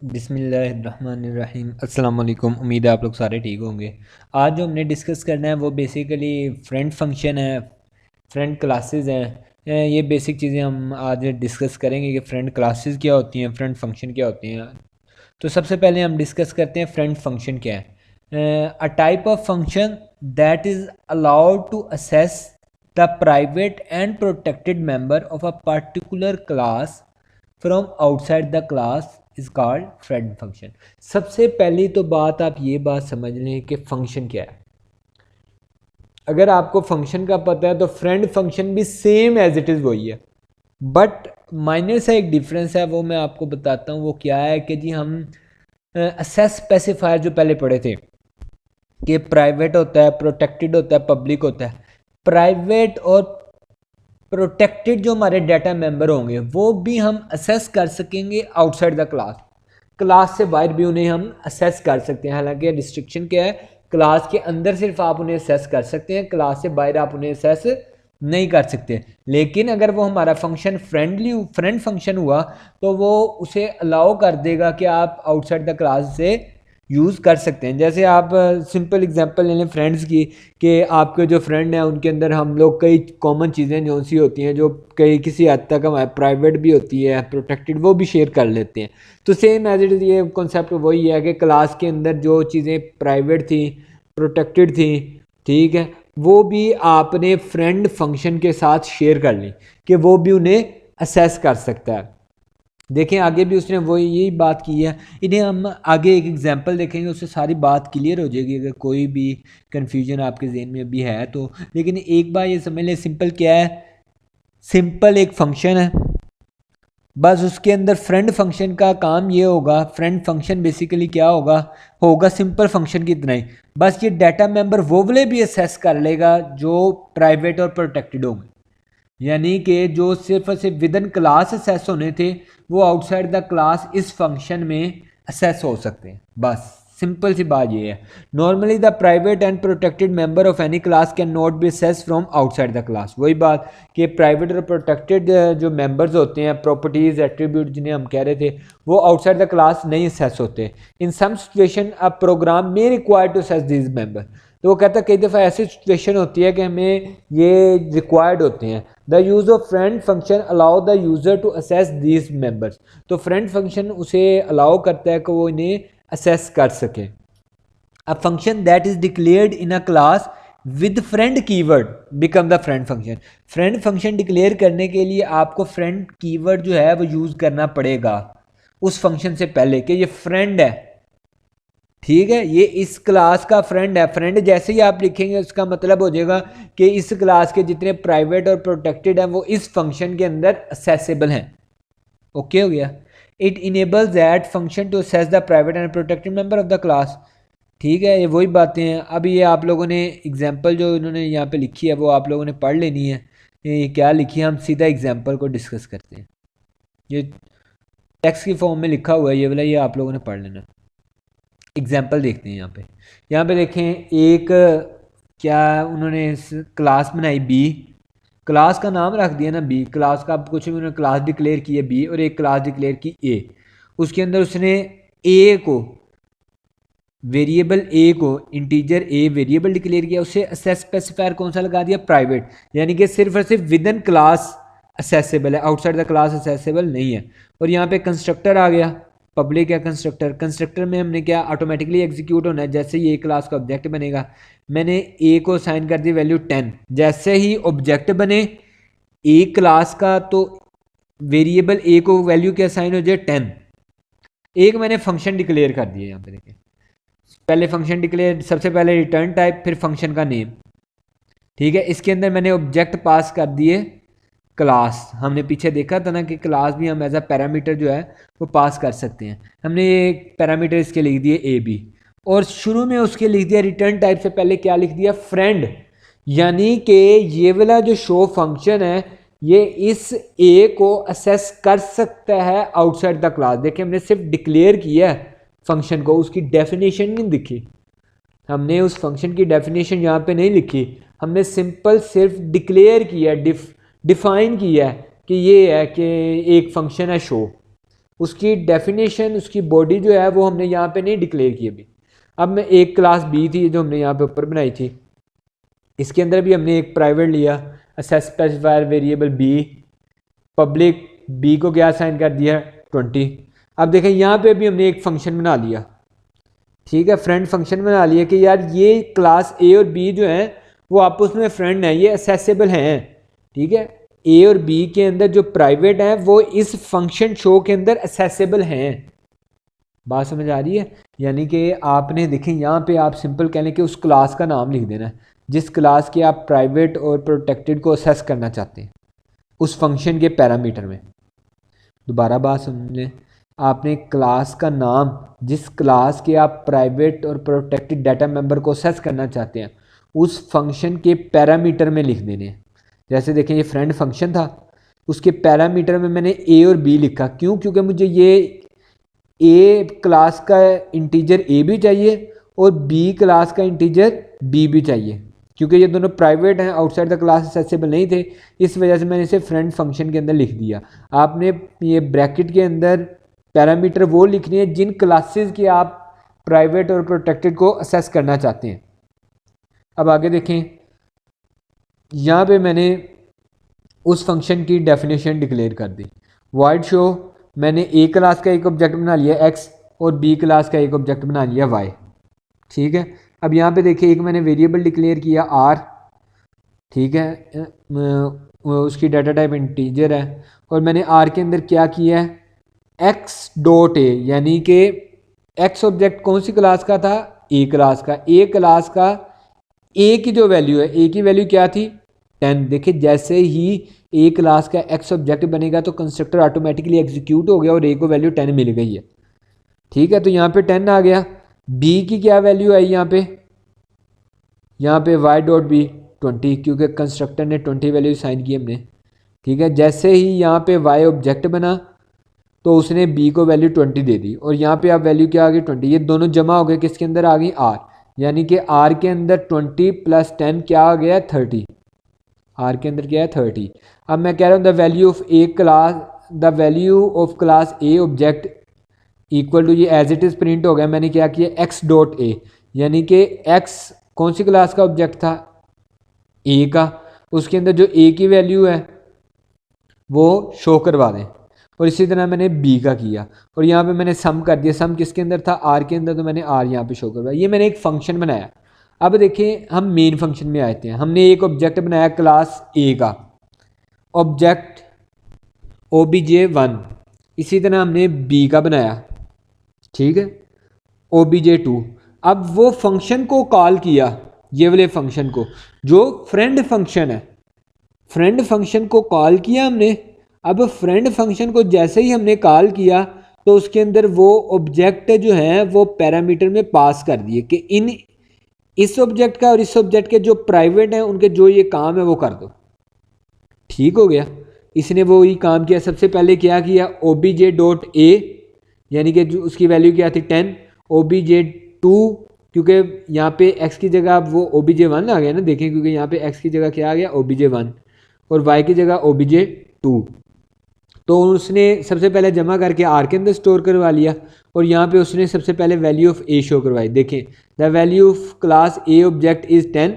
बिस्मिल्लाहिर्रहमानिर्रहीम अस्सलाम वालेकुम। उम्मीद है आप लोग सारे ठीक होंगे। आज जो हमने डिस्कस करना है वो बेसिकली फ्रेंड फंक्शन है, फ्रेंड क्लासेस हैं। ये बेसिक चीज़ें हम आज डिस्कस करेंगे कि फ्रेंड क्लासेस क्या होती हैं, फ्रेंड फंक्शन क्या होती हैं। तो सबसे पहले हम डिस्कस करते हैं फ्रेंड फंक्शन क्या है। A type of function that is allowed to access the private and protected member of a particular class from outside the class is called friend function. सबसे पहली तो बात आप ये बात समझ लें कि फंक्शन क्या है। अगर आपको फंक्शन का पता है तो फ्रेंड फंक्शन भी सेम एज इट इज़ वही है, बट माइनर सा एक डिफरेंस है, वो मैं आपको बताता हूँ। वो क्या है कि जी हम असेस स्पेसिफायर जो पहले पढ़े थे कि प्राइवेट होता है, प्रोटेक्टेड होता है, पब्लिक होता है। प्राइवेट और प्रोटेक्टेड जो हमारे डाटा मेंबर होंगे वो भी हम असेस कर सकेंगे आउटसाइड द क्लास। क्लास से बाहर भी उन्हें हम असेस कर सकते हैं। हालांकि रिस्ट्रिक्शन क्या है, क्लास के अंदर सिर्फ आप उन्हें असेस कर सकते हैं, क्लास से बाहर आप उन्हें असेस नहीं कर सकते। लेकिन अगर वो हमारा फंक्शन फ्रेंड फंक्शन हुआ तो वो उसे अलाउ कर देगा कि आप आउटसाइड द क्लास से यूज़ कर सकते हैं। जैसे आप सिंपल एग्जांपल ले लें फ्रेंड्स की, कि आपके जो फ्रेंड हैं उनके अंदर हम लोग कई कॉमन चीज़ें जो सी होती हैं जो कई किसी हद तक हमारे प्राइवेट भी होती है, प्रोटेक्टेड, वो भी शेयर कर लेते हैं। तो सेम एज इट इज़ ये कॉन्सेप्ट वही है कि क्लास के अंदर जो चीज़ें प्राइवेट थी, प्रोटेक्टेड थी, ठीक है, वो भी आपने फ्रेंड फंक्शन के साथ शेयर कर ली कि वो भी उन्हें असेस कर सकता है। देखें आगे भी उसने वो यही बात की है। इन्हें हम आगे एक एग्जांपल देखेंगे, उससे सारी बात क्लियर हो जाएगी अगर कोई भी कन्फ्यूजन आपके जहन में भी है तो। लेकिन एक बार ये समझ लें, सिंपल क्या है, सिंपल एक फंक्शन है, बस उसके अंदर फ्रेंड फंक्शन का काम ये होगा। फ्रेंड फंक्शन बेसिकली क्या होगा, होगा सिंपल फंक्शन की तरह ही, बस ये डाटा मेंबर वो वाले भी असेस कर लेगा जो प्राइवेट और प्रोटेक्टेड होंगे। यानी कि जो सिर्फ और सिर्फ विद इन क्लास असेस होने थे वो आउटसाइड द क्लास इस फंक्शन में असेस हो सकते हैं। बस सिंपल सी बात ये है। Normally the private and protected member of any class can not be assess from outside the class. वही बात कि प्राइवेट और प्रोटेक्टेड जो मेंबर्स होते हैं, प्रॉपर्टीज एट्रीब्यूट जिन्हें हम कह रहे थे, वो आउटसाइड द क्लास नहीं असेस होते। In some situation a program may require to assess this member. तो वो कहता है कई दफ़ा ऐसी सिचुएशन होती है कि हमें ये रिक्वायर्ड होते हैं। The use of friend function allow the user to access these members. तो फ्रेंड फंक्शन उसे अलाउ करता है कि वो इन्हें असेस कर सके। A function that is declared in a class with friend keyword become the friend function. Friend function declare करने के लिए आपको फ्रेंड कीवर्ड जो है वो यूज़ करना पड़ेगा उस फंक्शन से पहले कि ये फ्रेंड है, ठीक है, ये इस क्लास का फ्रेंड है। फ्रेंड जैसे ही आप लिखेंगे उसका मतलब हो जाएगा कि इस क्लास के जितने प्राइवेट और प्रोटेक्टेड हैं वो इस फंक्शन के अंदर असेसेबल हैं। ओके हो गया। It enables that function to access the private and protected member of the class. ठीक है, ये वही बातें हैं। अब ये आप लोगों ने एग्जाम्पल जो इन्होंने यहाँ पे लिखी है वो आप लोगों ने पढ़ लेनी है। ये क्या लिखी है, हम सीधा एग्जाम्पल को डिस्कस करते हैं। ये टेक्स्ट की फॉर्म में लिखा हुआ है ये वाला, ये आप लोगों ने पढ़ लेना। एग्जाम्पल देखते हैं यहाँ पे देखें। एक क्या उन्होंने क्लास बनाई बी, क्लास का नाम रख दिया ना बी, क्लास का कुछ भी उन्होंने क्लास डिक्लेयर की है बी, और एक क्लास डिक्लेयर की ए। उसके अंदर उसने ए को, वेरिएबल ए को, इंटीजर ए वेरिएबल डिक्लेयर किया। उसे असेस स्पेसिफायर कौन सा लगा दिया, प्राइवेट, यानी कि सिर्फ और सिर्फ विद इन क्लास असेसेबल है, आउटसाइड द क्लास असेसेबल नहीं है। और यहाँ पे कंस्ट्रक्टर आ गया, पब्लिक है कंस्ट्रक्टर। कंस्ट्रक्टर में हमने क्या ऑटोमेटिकली एग्जीक्यूट होना है जैसे ही ए क्लास का ऑब्जेक्ट बनेगा। मैंने ए को साइन कर दी वैल्यू 10, जैसे ही ऑब्जेक्ट बने ए क्लास का तो वेरिएबल ए को वैल्यू क्या साइन हो जाए 10। एक मैंने फंक्शन डिक्लेयर कर दिया यहाँ पे देखिए, पहले फंक्शन डिक्लेयर, सबसे पहले रिटर्न टाइप, फिर फंक्शन का नेम, ठीक है। इसके अंदर मैंने ऑब्जेक्ट पास कर दिए क्लास। हमने पीछे देखा था ना कि क्लास भी हम एज अ पैरामीटर जो है वो पास कर सकते हैं। हमने ये पैरामीटर इसके लिख दिए ए बी, और शुरू में उसके लिख दिया रिटर्न टाइप से पहले क्या लिख दिया, फ्रेंड। यानी कि ये वाला जो शो फंक्शन है ये इस ए को असेस कर सकता है आउटसाइड द क्लास। देखिए हमने सिर्फ डिक्लेयर किया है फंक्शन को, उसकी डेफिनेशन नहीं दिखी। हमने उस फंक्शन की डेफिनेशन यहाँ पे नहीं लिखी, हमने सिंपल सिर्फ डिक्लेयर किया, डिफाइन किया है कि ये है कि एक फंक्शन है शो। उसकी डेफिनेशन, उसकी बॉडी जो है वो हमने यहाँ पे नहीं डिक्लेयर की अभी। अब मैं एक क्लास बी थी जो हमने यहाँ पे ऊपर बनाई थी, इसके अंदर भी हमने एक प्राइवेट लिया, access specifier variable B, public B को क्या असाइन कर दिया 20। अब देखें यहाँ पे भी हमने एक फंक्शन बना लिया, ठीक है, फ्रेंड फंक्शन बना लिया कि यार ये क्लास ए और बी जो है वो आपस में फ्रेंड हैं, ये असेसेबल हैं, ठीक है। ए और बी के अंदर जो प्राइवेट हैं वो इस फंक्शन शो के अंदर असेसेबल हैं। बात समझ आ रही है? यानी कि आपने देखें यहाँ पे आप सिंपल कह लें कि उस क्लास का नाम लिख देना है जिस क्लास के आप प्राइवेट और प्रोटेक्टेड को असेस करना चाहते हैं उस फंक्शन के पैरामीटर में। दोबारा बात समझें, आपने क्लास का नाम जिस क्लास के आप प्राइवेट और प्रोटेक्टेड डाटा मेंबर को असेस करना चाहते हैं उस फंक्शन के पैरामीटर में लिख देने हैं। जैसे देखें ये फ्रेंड फंक्शन था, उसके पैरामीटर में मैंने ए और बी लिखा। क्यों? क्योंकि मुझे ये ए क्लास का इंटीजर ए भी चाहिए और बी क्लास का इंटीजर बी भी चाहिए, क्योंकि ये दोनों प्राइवेट हैं, आउटसाइड द क्लास एक्सेसिबल नहीं थे, इस वजह से मैंने इसे फ्रेंड फंक्शन के अंदर लिख दिया। आपने ये ब्रैकेट के अंदर पैरामीटर वो लिखने हैं जिन क्लासेस के आप प्राइवेट और प्रोटेक्टेड को असेस करना चाहते हैं। अब आगे देखें, यहाँ पे मैंने उस फंक्शन की डेफिनेशन डिक्लेयर कर दी। वॉइड शो, मैंने ए क्लास का एक ऑब्जेक्ट बना लिया एक्स और बी क्लास का एक ऑब्जेक्ट बना लिया वाई, ठीक है। अब यहाँ पे देखिए एक मैंने वेरिएबल डिक्लेयर किया आर, ठीक है, उसकी डाटा टाइप इंटीजर है, और मैंने आर के अंदर क्या किया है एक्स डॉट ए, यानी कि एक्स ऑब्जेक्ट कौन सी क्लास का था? ए क्लास का। ए क्लास का ए की जो वैल्यू है, ए की वैल्यू क्या थी 10। देखिए जैसे ही ए क्लास का एक्स ऑब्जेक्ट बनेगा तो कंस्ट्रक्टर ऑटोमेटिकली एग्जीक्यूट हो गया और ए को वैल्यू 10 मिल गई है, ठीक है। तो यहाँ पे 10 आ गया। बी की क्या वैल्यू आई यहाँ पे वाई डॉट बी 20, क्योंकि कंस्ट्रक्टर ने 20 वैल्यू साइन की हमने, ठीक है। जैसे ही यहाँ पे वाई ऑब्जेक्ट बना तो उसने बी को वैल्यू 20 दे दी, और यहाँ पे अब वैल्यू क्या आ गई 20। ये दोनों जमा हो गए, किसके अंदर आ गई आर, यानी कि आर के अंदर 20 + 10 क्या आ गया 30। आर के अंदर क्या है 30। अब मैं कह रहा हूँ the value of A class, the value of class A object equal to, ये एज इट इज़ प्रिंट हो गया। मैंने क्या किया एक्स डॉट ए, यानी कि एक्स कौन सी क्लास का ऑब्जेक्ट था ए का, उसके अंदर जो ए की वैल्यू है वो शो करवा दें। और इसी तरह मैंने बी का किया, और यहाँ पे मैंने सम कर दिया। सम किसके अंदर था आर के अंदर, तो मैंने आर यहाँ पे शो करवाया। ये मैंने एक फंक्शन बनाया। अब देखिए हम मेन फंक्शन में आते हैं। हमने एक ऑब्जेक्ट बनाया क्लास ए का, ऑब्जेक्ट obj1। इसी तरह हमने बी का बनाया, ठीक है, obj2। अब वो फंक्शन को कॉल किया, ये वाले फंक्शन को जो फ्रेंड फंक्शन है, फ्रेंड फंक्शन को कॉल किया हमने। अब फ्रेंड फंक्शन को जैसे ही हमने कॉल किया तो उसके अंदर वो ऑब्जेक्ट जो है वो पैरामीटर में पास कर दिए कि इन इस ऑब्जेक्ट का और इस ऑब्जेक्ट के जो प्राइवेट हैं उनके जो ये काम है वो कर दो, ठीक हो गया। इसने वो ही काम किया। सबसे पहले क्या किया obj.a, यानी कि जो उसकी वैल्यू क्या थी 10, obj2, क्योंकि यहाँ पे x की जगह वो obj1 आ गया ना, देखें, क्योंकि यहाँ पे x की जगह क्या आ गया obj1 और y की जगह obj2। तो उसने सबसे पहले जमा करके आर के अंदर स्टोर करवा लिया, और यहाँ पे उसने सबसे पहले वैल्यू ऑफ ए शो करवाई। देखें the value of class A object is 10,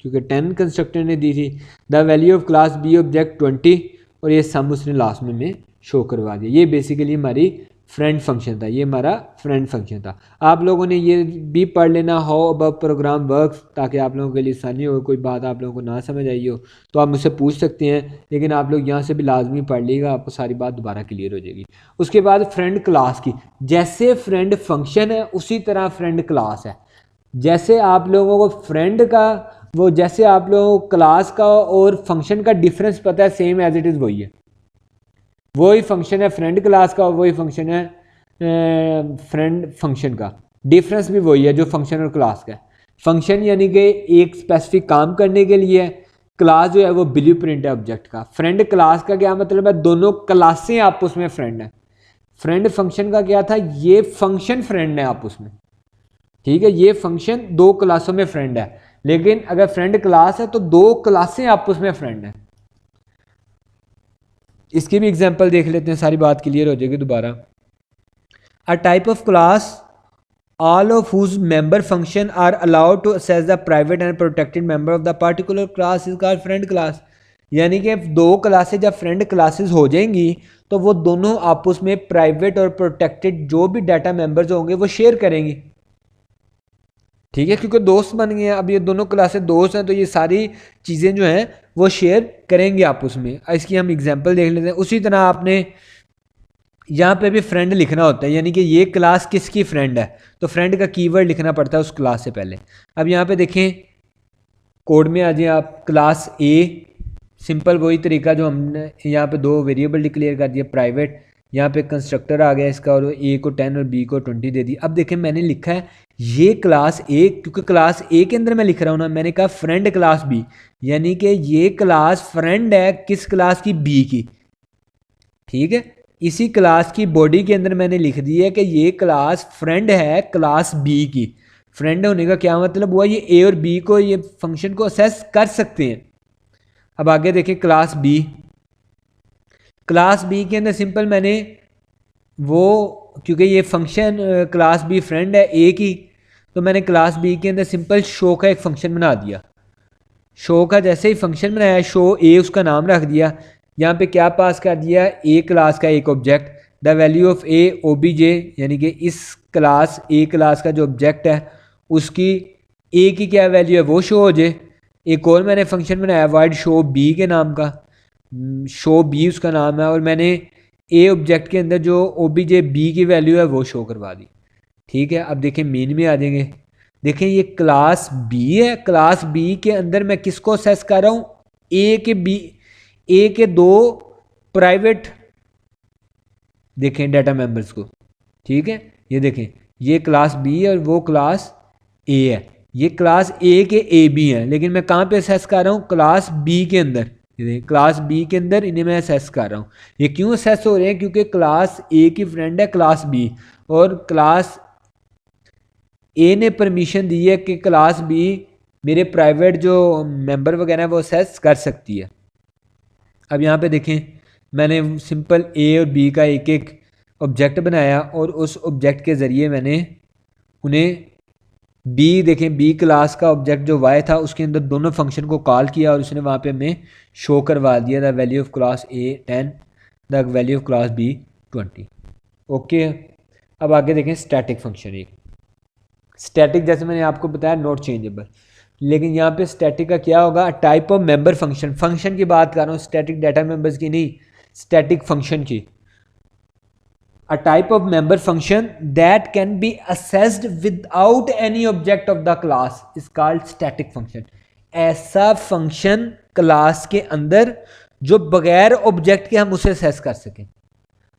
क्योंकि 10 कंस्ट्रक्टर ने दी थी। The value of class B object 20, और ये सम उसने लास्ट में शो करवा दिया। ये बेसिकली हमारी फ्रेंड फंक्शन था, ये हमारा फ्रेंड फंक्शन था। आप लोगों ने ये भी पढ़ लेना हाउ अबव प्रोग्राम वर्क्स, ताकि आप लोगों के लिए आसानी हो। कोई बात आप लोगों को ना समझ आई हो तो आप मुझसे पूछ सकते हैं, लेकिन आप लोग यहाँ से भी लाजमी पढ़ लीजिएगा, आपको सारी बात दोबारा क्लियर हो जाएगी। उसके बाद फ्रेंड क्लास की, जैसे फ्रेंड फंक्शन है उसी तरह फ्रेंड क्लास है। जैसे आप लोगों को फ्रेंड का वो, जैसे आप लोगों को क्लास का और फंक्शन का डिफरेंस पता है, सेम एज इट इज़ वही है। वही फंक्शन है फ्रेंड क्लास का और वही फंक्शन है फ्रेंड फंक्शन का। डिफरेंस भी वही है जो फंक्शन और क्लास का है। फंक्शन यानी कि एक स्पेसिफिक काम करने के लिए, क्लास जो है वो ब्लू प्रिंट है ऑब्जेक्ट का। फ्रेंड क्लास का क्या मतलब है, दोनों क्लासें आपस में फ्रेंड है। फ्रेंड फंक्शन का क्या था, ये फंक्शन फ्रेंड है आपस में, ठीक है। ये फंक्शन दो क्लासों में फ्रेंड है, लेकिन अगर फ्रेंड क्लास है तो दो क्लासें आपस में फ्रेंड है। इसकी भी एग्जांपल देख लेते हैं, सारी बात क्लियर हो जाएगी दोबारा। अ type of class all of whose member function are allowed to access the private and protected member of the particular class is called friend class। यानी कि दो क्लासेज जब फ्रेंड क्लासेस हो जाएंगी तो वो दोनों आपस में प्राइवेट और प्रोटेक्टेड जो भी डाटा मेंबर्स होंगे वो शेयर करेंगी। ठीक है, क्योंकि दोस्त बन गए हैं, अब ये दोनों क्लासेस दोस्त हैं तो ये सारी चीज़ें जो हैं वो शेयर करेंगे आपस में। इसकी हम एग्जांपल देख लेते हैं। उसी तरह आपने यहाँ पे भी फ्रेंड लिखना होता है, यानी कि ये क्लास किसकी फ्रेंड है, तो फ्रेंड का कीवर्ड लिखना पड़ता है उस क्लास से पहले। अब यहाँ पे देखें, कोड में आ जाए आप, क्लास ए, सिंपल वही तरीका जो हमने यहाँ पे दो वेरिएबल डिक्लेयर कर दिया प्राइवेट, यहाँ पे कंस्ट्रक्टर आ गया इसका, और ए को 10 और बी को 20 दे दी। अब देखें मैंने लिखा है ये क्लास ए, क्योंकि क्लास ए के अंदर मैं लिख रहा हूँ ना, मैंने कहा फ्रेंड क्लास बी, यानी कि ये क्लास फ्रेंड है किस क्लास की, बी की। ठीक है, इसी क्लास की बॉडी के अंदर मैंने लिख दिया है कि ये क्लास फ्रेंड है क्लास बी की। फ्रेंड होने का क्या मतलब हुआ, ये ए और बी को, ये फंक्शन को असेस कर सकते हैं। अब आगे देखें, क्लास बी, क्लास बी के अंदर सिंपल मैंने वो, क्योंकि ये फंक्शन क्लास बी फ्रेंड है ए की, तो मैंने क्लास बी के अंदर सिंपल शो का एक फंक्शन बना दिया। शो का जैसे ही फंक्शन बनाया, शो ए उसका नाम रख दिया, यहाँ पे क्या पास कर दिया, ए क्लास का एक object, the value of A OBJ, यानी कि इस क्लास ए क्लास का जो ऑब्जेक्ट है उसकी ए की क्या वैल्यू है वो शो हो जाए। एक और मैंने फंक्शन बनाया वाइड शो बी के नाम का, शो बी उसका नाम है, और मैंने ए ऑब्जेक्ट के अंदर जो ओबीजे बी की वैल्यू है वो शो करवा दी। ठीक है, अब देखें मेन में आ जाएंगे, देखें ये क्लास बी है, क्लास बी के अंदर मैं किसको असेस कर रहा हूँ, ए के दो प्राइवेट देखें डाटा मेंबर्स को। ठीक है, ये देखें ये क्लास बी है और वो क्लास ए है, ये क्लास ए के ए बी हैं, लेकिन मैं कहाँ पे असेस कर रहा हूँ, क्लास बी के अंदर। क्लास बी के अंदर इन्हें मैं असेस कर रहा हूँ। ये क्यों असेस हो रहे हैं, क्योंकि क्लास ए की फ्रेंड है क्लास बी, और क्लास ए ने परमिशन दी है कि क्लास बी मेरे प्राइवेट जो मेंबर वगैरह वो असेस कर सकती है। अब यहाँ पे देखें, मैंने सिंपल ए और बी का एक एक ऑब्जेक्ट बनाया, और उस ऑब्जेक्ट के ज़रिए मैंने उन्हें बी, देखें बी क्लास का ऑब्जेक्ट जो वाई था उसके अंदर दोनों फंक्शन को कॉल किया, और उसने वहाँ पे हमें शो करवा दिया the value of class A 10, the value of class B 20। Okay, अब आगे देखें स्टैटिक फंक्शन। एक स्टैटिक जैसे मैंने आपको बताया नॉट चेंजेबल, लेकिन यहाँ पे स्टैटिक का क्या होगा, type of member function, function की बात कर रहा हूँ, स्टैटिक डाटा मेंबर्स की नहीं, स्टैटिक फंक्शन की। अ type of member function that can be assessed without any object of the class is called static function. ऐसा फंक्शन क्लास के अंदर जो बगैर ऑब्जेक्ट के हम उसे असेस कर सकें।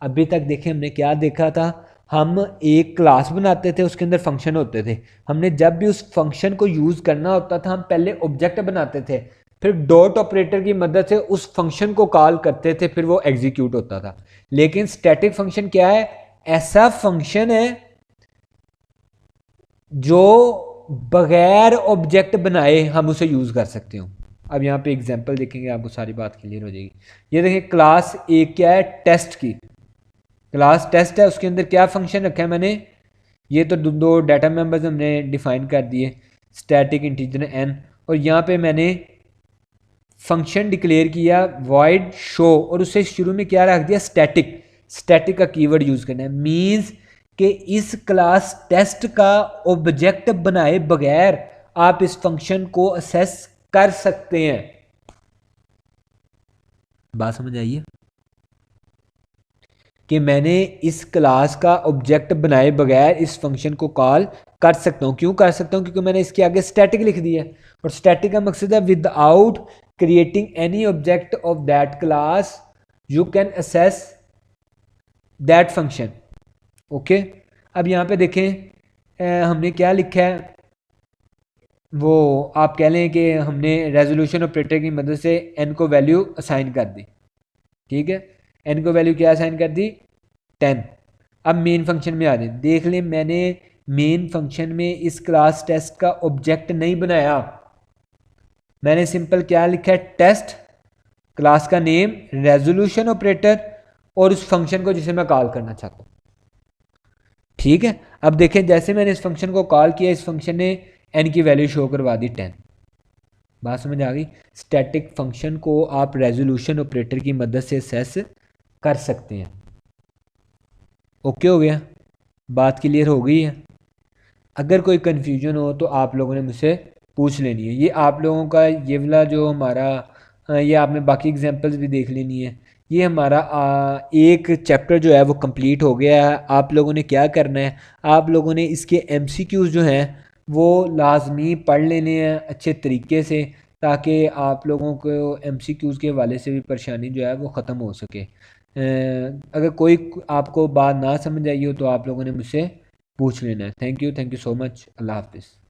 अभी तक देखें हमने क्या देखा था, हम एक क्लास बनाते थे, उसके अंदर फंक्शन होते थे, हमने जब भी उस फंक्शन को यूज़ करना होता था हम पहले ऑब्जेक्ट बनाते थे, फिर डॉट ऑपरेटर की मदद से उस फंक्शन को कॉल करते थे, फिर वो एग्जीक्यूट होता था। लेकिन स्टैटिक फंक्शन क्या है, ऐसा फंक्शन है जो बगैर ऑब्जेक्ट बनाए हम उसे यूज़ कर सकते हो। अब यहाँ पे एग्जांपल देखेंगे आपको सारी बात क्लियर हो जाएगी। ये देखिए क्लास ए क्या है, टेस्ट की क्लास टेस्ट है, उसके अंदर क्या फंक्शन रखा है मैंने, ये तो दो डाटा मेंबर्स हमने डिफाइन कर दिए, स्टैटिक इंटीजर एन, और यहाँ पे मैंने फंक्शन डिक्लेयर किया वॉइड शो, और उससे शुरू में क्या रख दिया, स्टैटिक। स्टैटिक का कीवर्ड यूज करना है, मींस कि इस क्लास टेस्ट का ऑब्जेक्ट बनाए बगैर आप इस फंक्शन को असेस कर सकते हैं। बात समझ आइए कि मैंने इस क्लास का ऑब्जेक्ट बनाए बगैर इस फंक्शन को कॉल कर सकता हूं। क्यों कर सकता हूं, क्योंकि मैंने इसके आगे स्टैटिक लिख दिया, और स्टैटिक का मकसद है without creating any object of that class you can assess that function. Okay, अब यहाँ पे देखें हमने क्या लिखा है, वो आप कह लें कि हमने रेजोल्यूशन ऑपरेटर की मदद से एन को वैल्यू असाइन कर दी। ठीक है, एन को वैल्यू क्या असाइन कर दी, 10। अब मेन फंक्शन में आ जाए, देख लें मैंने मेन फंक्शन में इस क्लास टेस्ट का ऑब्जेक्ट नहीं बनाया, मैंने सिंपल क्या लिखा है, टेस्ट, क्लास का नेम, रेजोल्यूशन ऑपरेटर, और उस फंक्शन को जिसे मैं कॉल करना चाहता हूँ। ठीक है। अब देखें, जैसे मैंने इस फंक्शन को कॉल किया, इस फंक्शन ने एन की वैल्यू शो करवा दी 10। बात समझ आ गई। स्टैटिक फंक्शन को आप रेजोल्यूशन ऑपरेटर की मदद से असेस कर सकते हैं। ओके हो गया, बात क्लियर हो गई है। अगर कोई कन्फ्यूजन हो तो आप लोगों ने मुझसे पूछ लेनी है। ये आप लोगों का ये वाला जो हमारा ये आपने बाकी एग्जांपल्स भी देख लेनी है। ये हमारा एक चैप्टर जो है वो कंप्लीट हो गया है। आप लोगों ने क्या करना है, आप लोगों ने इसके एमसीक्यूज़ जो हैं वो लाजमी पढ़ लेने हैं अच्छे तरीके से, ताकि आप लोगों को एमसीक्यूज़ के हवाले से भी परेशानी जो है वो ख़त्म हो सके। अगर कोई आपको बात ना समझ आई हो तो आप लोगों ने मुझसे पूछ लेना है। Thank you so much. अल्लाह हाफिज़।